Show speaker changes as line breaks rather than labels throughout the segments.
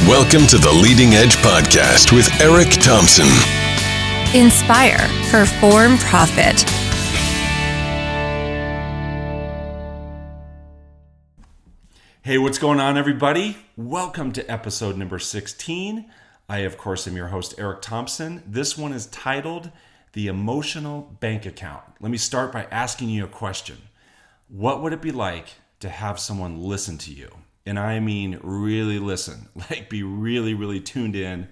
Welcome to the Leading Edge Podcast with Eric Thompson.
Inspire, perform, profit.
Hey, what's going on, everybody? Welcome to episode number 16. I, of course, am your host, Eric Thompson. This one is titled The Emotional Bank Account. Let me start by asking you a question. What would it be like to have someone listen to you? And I mean really listen, like be really, really tuned in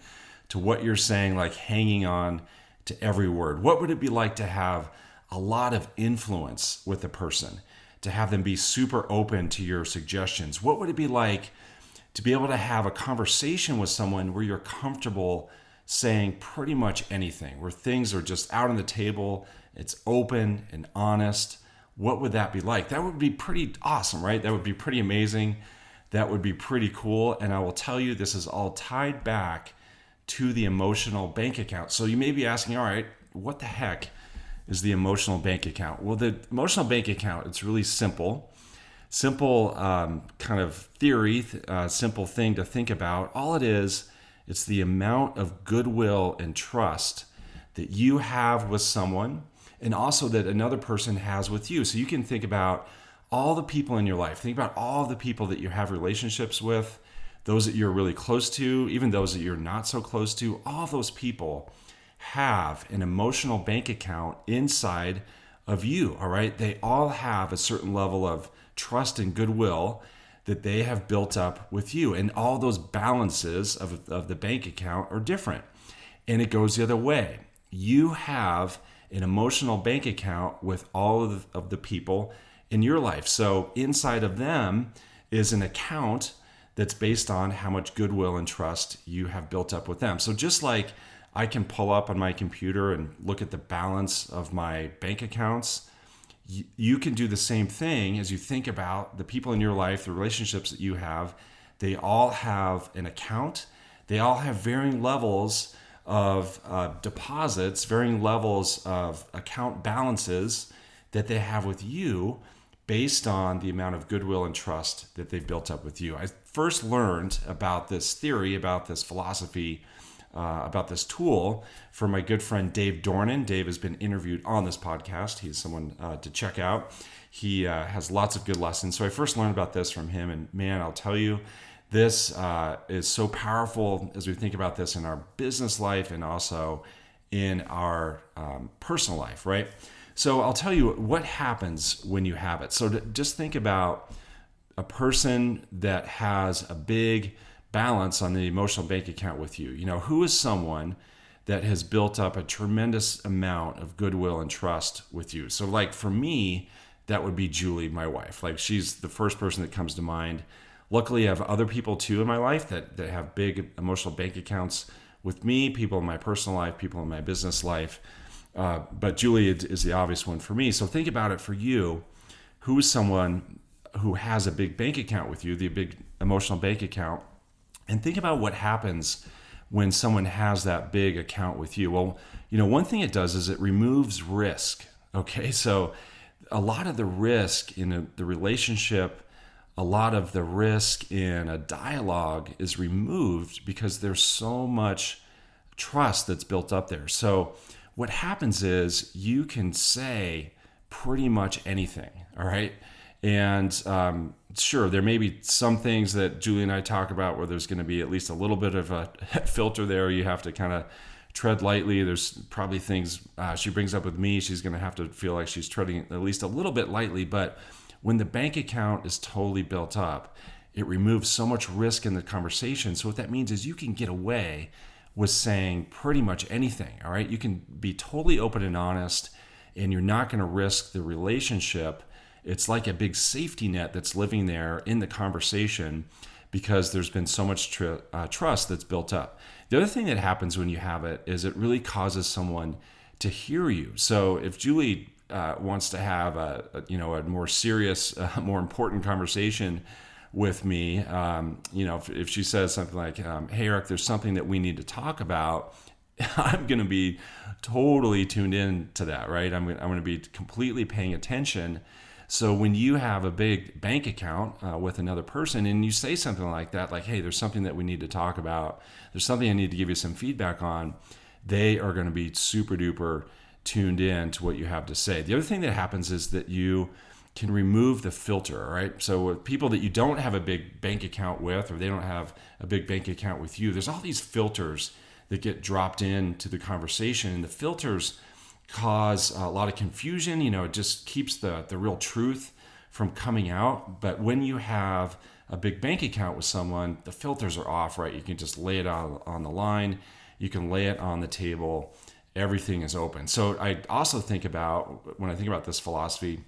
to what you're saying, like hanging on to every word. What would it be like to have a lot of influence with a person, to have them be super open to your suggestions? What would it be like to be able to have a conversation with someone where you're comfortable saying pretty much anything, where things are just out on the table, it's open and honest? What would that be like? That would be pretty awesome, right? That would be pretty amazing. That would be pretty cool. And I will tell you, this is all tied back to the emotional bank account. So you may be asking, all right, what the heck is the emotional bank account? Well, the emotional bank account, it's really simple kind of theory, simple thing to think about. All it is, it's the amount of goodwill and trust that you have with someone and also that another person has with you. So you can think about all the people in your life. Think about all the people that you have relationships with, those that you're really close to, even those that you're not so close to. All those people have an emotional bank account inside of you, all right? They all have a certain level of trust and goodwill that they have built up with you. And all those balances of the bank account are different. And it goes the other way. You have an emotional bank account with all of the people in your life. So inside of them is an account that's based on how much goodwill and trust you have built up with them. So just like I can pull up on my computer and look at the balance of my bank accounts, you can do the same thing as you think about the people in your life, the relationships that you have. They all have an account. They all have varying levels of deposits, varying levels of account balances that they have with you based on the amount of goodwill and trust that they've built up with you. I first learned about this theory, about this philosophy, about this tool from my good friend Dave Dornan. Dave has been interviewed on this podcast. He's someone to check out. He has lots of good lessons. So I first learned about this from him, and man, I'll tell you, this is so powerful as we think about this in our business life and also in our personal life, right? So I'll tell you what happens when you have it. So just think about a person that has a big balance on the emotional bank account with you. You know, who is someone that has built up a tremendous amount of goodwill and trust with you? So like for me, that would be Julie, my wife. Like she's the first person that comes to mind. Luckily, I have other people too in my life that have big emotional bank accounts with me, people in my personal life, people in my business life. But Julie is the obvious one for me. So think about it for you. Who is someone who has a big bank account with you, the big emotional bank account? And think about what happens when someone has that big account with you. Well, you know, one thing it does is it removes risk. Okay, so a lot of the risk in the relationship, a lot of the risk in a dialogue is removed because there's so much trust that's built up there. So what happens is you can say pretty much anything, all right? And sure, there may be some things that Julie and I talk about where there's going to be at least a little bit of a filter there. You have to kind of tread lightly. There's probably things she brings up with me. She's going to have to feel like she's treading at least a little bit lightly. But when the bank account is totally built up, it removes so much risk in the conversation. So what that means is you can get away with saying pretty much anything, all right? You can be totally open and honest, and you're not going to risk the relationship. It's like a big safety net that's living there in the conversation because there's been so much trust that's built up. The other thing that happens when you have it is it really causes someone to hear you. So if Julie wants to have a more serious, more important conversation with me, if she says something like, hey, Eric, there's something that we need to talk about, I'm going to be totally tuned in to that, right? I'm going to be completely paying attention So when you have a big bank account with another person and you say something like that, like, hey, there's something that we need to talk about, there's something I need to give you some feedback on, they are going to be super duper tuned in to what you have to say. The other thing that happens is that you can remove the filter, right? So with people that you don't have a big bank account with, or they don't have a big bank account with you, there's all these filters that get dropped into the conversation, and the filters cause a lot of confusion. It just keeps the real truth from coming out. But when you have a big bank account with someone, the filters are off, right? You can just lay it on the line. You can lay it on the table. Everything is open. So I also think about, when I think about this philosophy,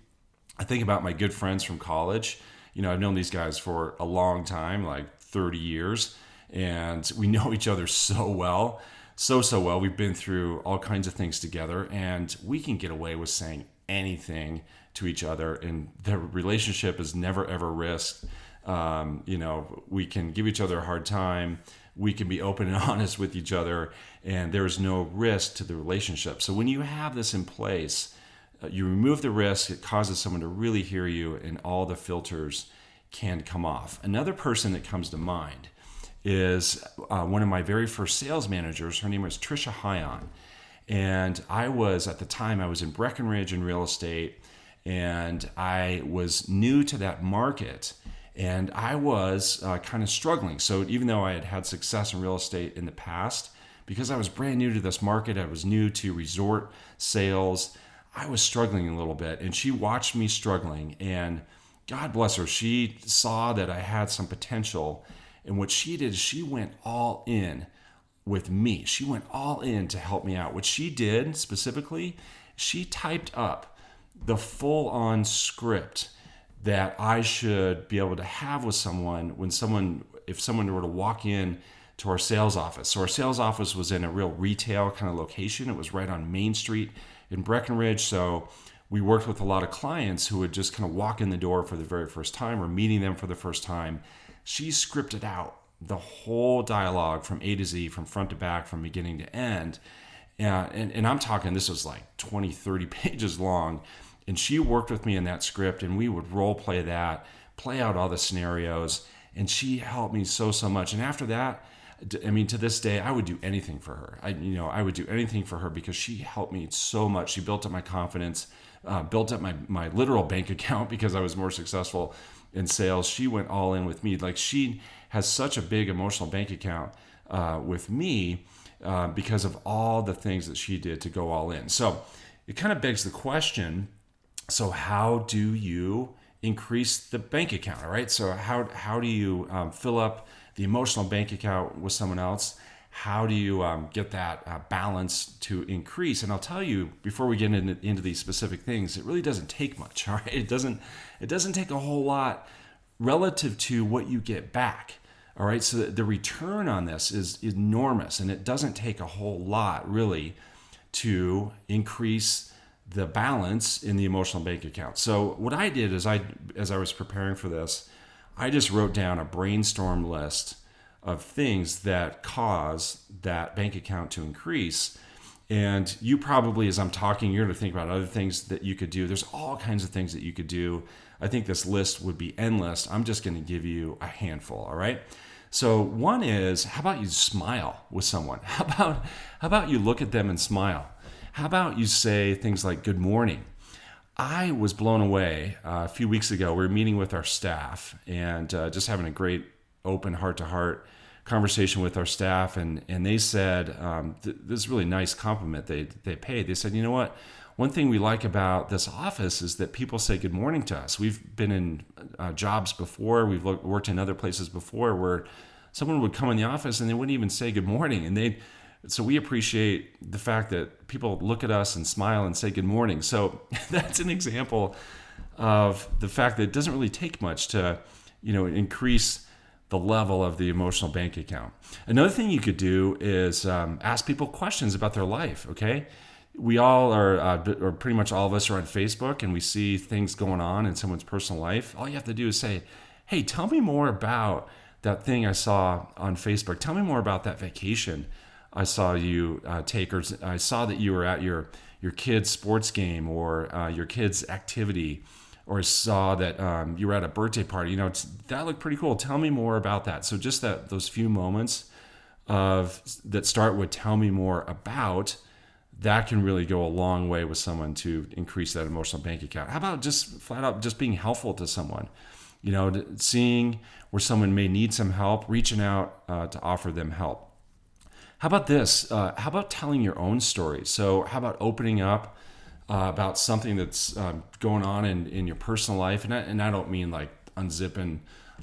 I think about my good friends from college. I've known these guys for a long time, like 30 years, and we know each other so well. So well. We've been through all kinds of things together, and we can get away with saying anything to each other, and the relationship is never ever risked. We can give each other a hard time. We can be open and honest with each other, and there's no risk to the relationship. So when you have this in place, you remove the risk, it causes someone to really hear you, and all the filters can come off. Another person that comes to mind is one of my very first sales managers. Her name was Trisha Hyon. And at the time, I was in Breckenridge in real estate, and I was new to that market, and I was kind of struggling. So even though I had had success in real estate in the past, because I was brand new to this market, I was new to resort sales, I was struggling a little bit. And she watched me struggling, and God bless her, she saw that I had some potential. And what she did is she went all in with me. She went all in to help me out. What she did specifically, she typed up the full-on script that I should be able to have with someone if someone were to walk in to our sales office. So our sales office was in a real retail kind of location. It was right on Main Street in Breckenridge. So we worked with a lot of clients who would just kind of walk in the door for the very first time, or meeting them for the first time. She scripted out the whole dialogue from A to Z, from front to back, from beginning to end. And I'm talking, this was like 20, 30 pages long. And she worked with me in that script, and we would role play that, play out all the scenarios. And she helped me so much. And after that, to this day, I would do anything for her. I would do anything for her because she helped me so much. She built up my confidence, built up my literal bank account because I was more successful in sales. She went all in with me. Like, she has such a big emotional bank account with me because of all the things that she did to go all in. So it kind of begs the question, so how do you increase the bank account? All right. So how do you fill up the emotional bank account with someone else? How do you get that balance to increase? And I'll tell you, before we get into these specific things, it really doesn't take much. All right, it doesn't take a whole lot relative to what you get back. All right, so the return on this is enormous, and it doesn't take a whole lot really to increase the balance in the emotional bank account. So what I did is, as I was preparing for this, I just wrote down a brainstorm list of things that cause that bank account to increase. And you probably, as I'm talking, you're going to think about other things that you could do. There's all kinds of things that you could do. I think this list would be endless. I'm just going to give you a handful, all right? So one is, how about you smile with someone? How about you look at them and smile? How about you say things like, good morning? I was blown away a few weeks ago. We were meeting with our staff and just having a great open heart-to-heart conversation with our staff, and they said this really nice compliment they paid. They said, you know what? One thing we like about this office is that people say good morning to us. We've been in jobs before. We've worked in other places before where someone would come in the office and they wouldn't even say good morning. And so we appreciate the fact that people look at us and smile and say good morning. So that's an example of the fact that it doesn't really take much to, increase the level of the emotional bank account. Another thing you could do is ask people questions about their life, okay? We all are, or pretty much all of us are on Facebook, and we see things going on in someone's personal life. All you have to do is say, hey, tell me more about that thing I saw on Facebook. Tell me more about that vacation I saw you take, or I saw that you were at your kid's sports game or your kid's activity. or I saw that you were at a birthday party. That looked pretty cool. Tell me more about that. So just those few moments that start with "tell me more about," that can really go a long way with someone to increase that emotional bank account. How about just flat out just being helpful to someone? Seeing where someone may need some help, reaching out to offer them help. How about this? How about telling your own story? So how about opening up about something that's going on in your personal life? And I don't mean like unzipping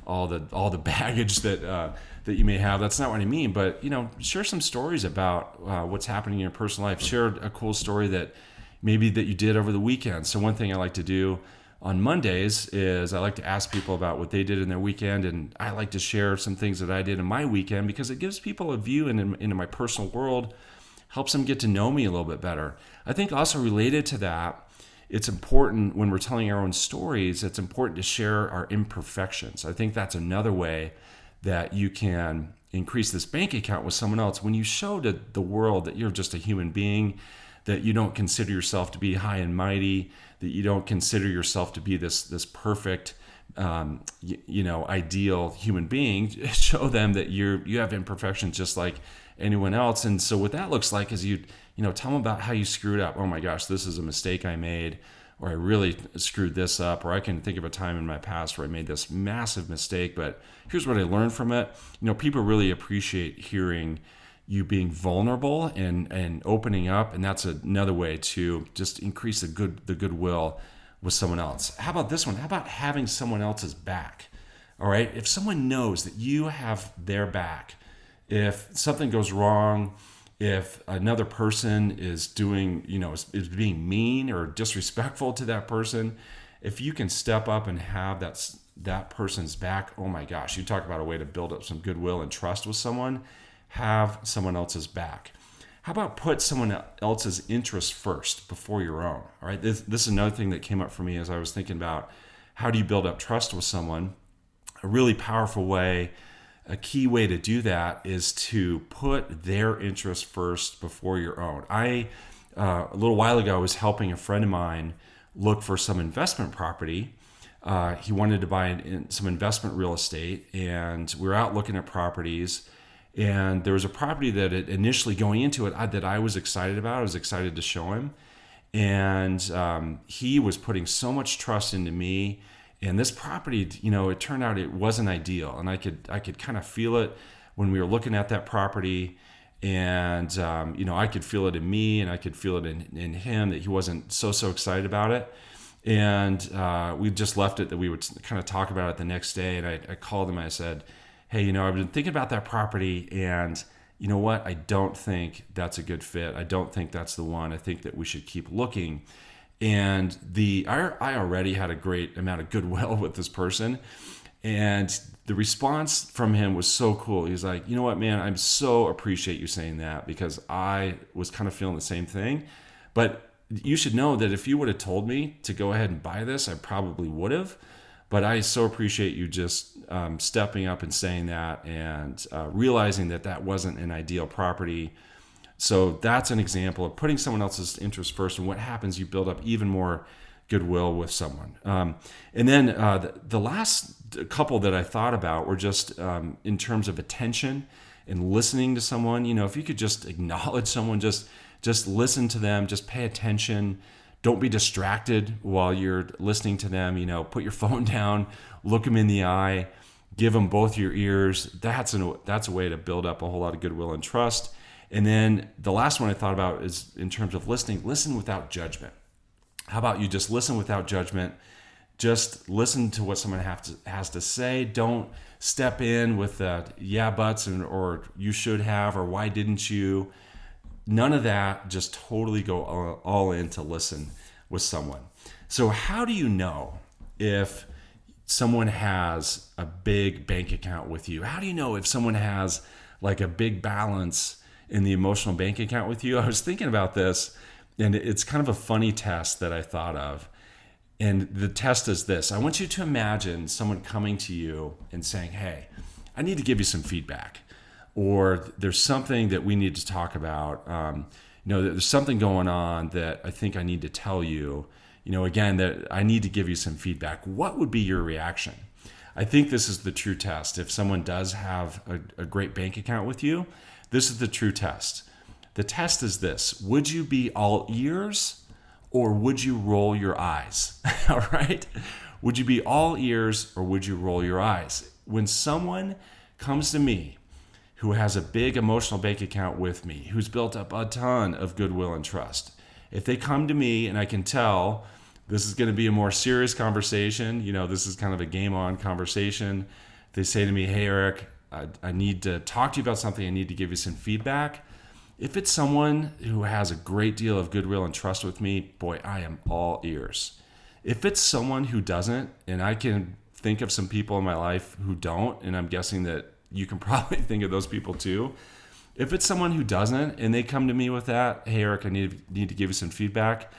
all the baggage that you may have. That's not what I mean. But share some stories about what's happening in your personal life. Share a cool story that maybe that you did over the weekend. So one thing I like to do on Mondays is I like to ask people about what they did in their weekend, and I like to share some things that I did in my weekend because it gives people a view into my personal world, helps them get to know me a little bit better. I think also related to that, it's important when we're telling our own stories, it's important to share our imperfections. I think that's another way that you can increase this bank account with someone else. When you show to the world that you're just a human being, that you don't consider yourself to be high and mighty, that you don't consider yourself to be this perfect, ideal human being, show them that you have imperfections just like anyone else. And so what that looks like is you tell them about how you screwed up. Oh my gosh, this is a mistake I made, or I really screwed this up, or I can think of a time in my past where I made this massive mistake, but here's what I learned from it. People really appreciate hearing you being vulnerable and opening up, and that's another way to just increase the goodwill with someone else. How about this one? How about having someone else's back? All right, if someone knows that you have their back, if something goes wrong, if another person is doing, is being mean or disrespectful to that person, if you can step up and have that person's back, oh my gosh, you talk about a way to build up some goodwill and trust with someone. Have someone else's back. How about put someone else's interests first before your own? All right, this is another thing that came up for me as I was thinking about how do you build up trust with someone. A really powerful way, a key way to do that is to put their interests first before your own. A little while ago, I was helping a friend of mine look for some investment property. He wanted to buy some investment real estate, and we were out looking at properties. And there was a property that initially going into it that I was excited about. I was excited to show him. And he was putting so much trust into me. And this property, it turned out it wasn't ideal. And I could kind of feel it when we were looking at that property. And, I could feel it in me, and I could feel it in him that he wasn't so excited about it. And we just left it that we would kind of talk about it the next day. And I called him and I said, hey, I've been thinking about that property, and you know what? I don't think that's a good fit. I don't think that's the one. I think that we should keep looking. And I already had a great amount of goodwill with this person, and the response from him was so cool. He's like, you know what, man? I so appreciate you saying that because I was kind of feeling the same thing. But you should know that if you would have told me to go ahead and buy this, I probably would have. But I so appreciate you just stepping up and saying that and realizing that wasn't an ideal property. So that's an example of putting someone else's interest first. And what happens, you build up even more goodwill with someone. And then the last couple that I thought about were just in terms of attention and listening to someone. If you could just acknowledge someone, just listen to them, just pay attention. Don't be distracted while you're listening to them. Put your phone down, look them in the eye, give them both your ears. That's a way to build up a whole lot of goodwill and trust. And then the last one I thought about is in terms of listening, listen without judgment. How about you just listen without judgment? Just listen to what someone has to say. Don't step in with yeah buts or you should have or why didn't you. None of that. Just totally go all in to listen with someone. So how do you know if someone has a big bank account with you? How do you know if someone has like a big balance in the emotional bank account with you? I was thinking about this, and it's kind of a funny test that I thought of. And the test is this. I want you to imagine someone coming to you and saying, hey, I need to give you some feedback. Or there's something that we need to talk about. There's something going on that I think I need to tell you. again, that I need to give you some feedback. What would be your reaction? I think this is the true test. If someone does have a great bank account with you, this is the true test. The test is this: would you be all ears or would you roll your eyes? All right? Would you be all ears or would you roll your eyes? When someone comes to me who has a big emotional bank account with me, who's built up a ton of goodwill and trust, if they come to me and I can tell this is going to be a more serious conversation, this is kind of a game on conversation, they say to me, hey, Eric, I need to talk to you about something. I need to give you some feedback. If it's someone who has a great deal of goodwill and trust with me, boy, I am all ears. If it's someone who doesn't, and I can think of some people in my life who don't, and I'm guessing that you can probably think of those people too. If it's someone who doesn't, and they come to me with that, hey, Eric, I need to give you some feedback,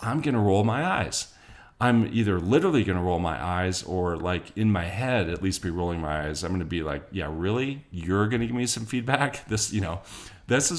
I'm going to roll my eyes. I'm either literally going to roll my eyes or like in my head, at least be rolling my eyes. I'm going to be like, yeah, really? You're going to give me some feedback? This is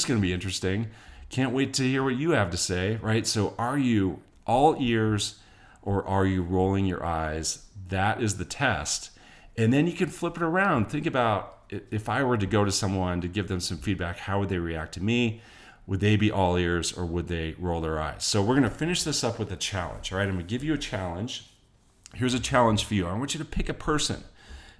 going to be interesting. Can't wait to hear what you have to say, right? So are you all ears or are you rolling your eyes? That is the test. And then you can flip it around. Think about if I were to go to someone to give them some feedback, how would they react to me? Would they be all ears or would they roll their eyes? So we're going to finish this up with a challenge, all right? I'm going to give you a challenge. Here's a challenge for you. I want you to pick a person.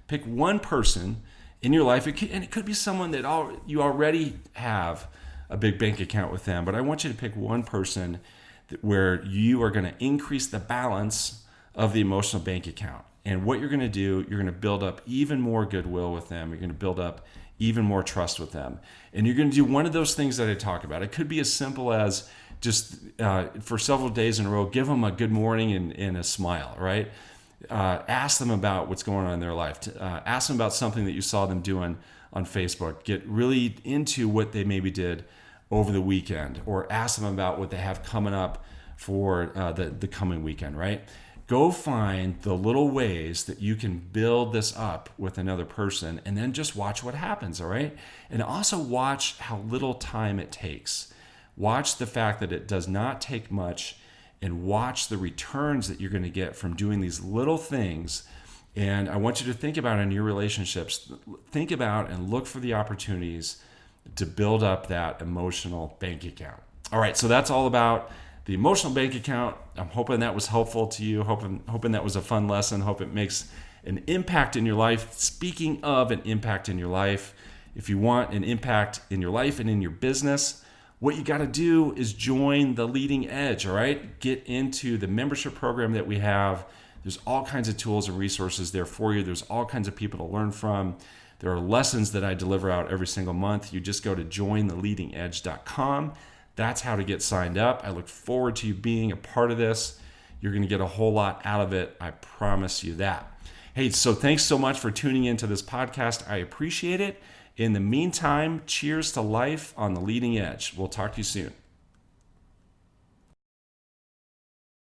Pick one person in your life. And it could be someone that you already have a big bank account with them, but I want you to pick one person where you are going to increase the balance of the emotional bank account. And what you're going to do, you're going to build up even more goodwill with them. You're going to build up even more trust with them. And you're going to do one of those things that I talk about. It could be as simple as just for several days in a row, give them a good morning and a smile, right? Ask them about what's going on in their life. Ask them about something that you saw them doing on Facebook. Get really into what they maybe did over the weekend, or ask them about what they have coming up for the coming weekend, right? Go find the little ways that you can build this up with another person and then just watch what happens, all right? And also watch how little time it takes. Watch the fact that it does not take much and watch the returns that you're going to get from doing these little things. And I want you to think about it in your relationships. Think about and look for the opportunities to build up that emotional bank account. All right, so that's all about the emotional bank account. I'm hoping that was helpful to you. Hoping that was a fun lesson. Hope it makes an impact in your life. Speaking of an impact in your life, if you want an impact in your life and in your business, what you got to do is join the Leading Edge, all right? Get into the membership program that we have. There's all kinds of tools and resources there for you. There's all kinds of people to learn from. There are lessons that I deliver out every single month. You just go to jointheleadingedge.com. That's how to get signed up. I look forward to you being a part of this. You're going to get a whole lot out of it. I promise you that. Hey, so thanks so much for tuning into this podcast. I appreciate it. In the meantime, cheers to life on the Leading Edge. We'll talk to you soon.